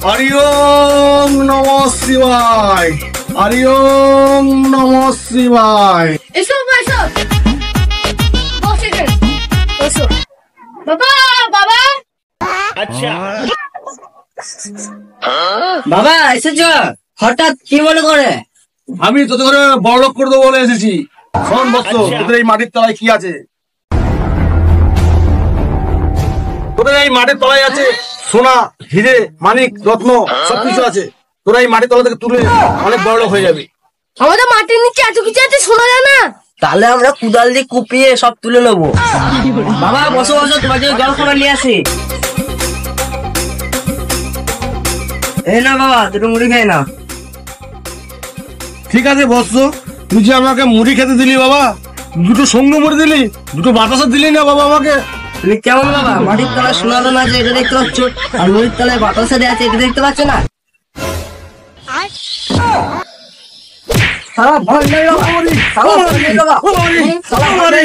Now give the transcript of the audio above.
হরি ওম নমঃ শিবায়, হরি ওম নমঃ শিবায়। এসো এসো, বসে গেল, বসো। বাবা বাবা, আচ্ছা বাবা এসেছো? হঠাৎ কি মনে করে? আমি তোদের ঘরে বড়লোক করে দেবো বলে এসেছি। শোন বৎস, তোদের এই মাটির তলায় কি আছে? তোদের এই মাটির তলায় আছে সোনা, হিরে, মানিক, রত্ন সবকিছু আছে। তোরা এই মাটির তলা থেকে তুলে অনেক বড়লোক হয়ে যাবে। আমাদের মাটির নিচে এত কিছু আছে, শোনা যায় না। তাহলে আমরা কুদাল দিয়ে কুপিয়ে সব তুলে নেবো। বাবা বসো বসো, তোমার জন্য জল খাবার নিয়ে আসি। এই না বাবা, দুটো মুড়ি খাই না। ঠিক আছে বৎস, তুই যে আমাকে মুড়ি খেতে দিলি বাবা, দুটো সঙ্গে মুড়ি দিলি, দুটো বাতাসা দিলি না বাবা আমাকে। তুমি কেমন বাবা? মাটির তলায় সোনা দানা আছে এটা দেখতে পাচ্ছ, আর মুড়ির তলায় বাতাসা দেওয়া আছে এটা দেখতে পাচ্ছ না? সারা ভয় নেই বাবা, সারা ভয় নেই বাবা, সারা ভয় নেই।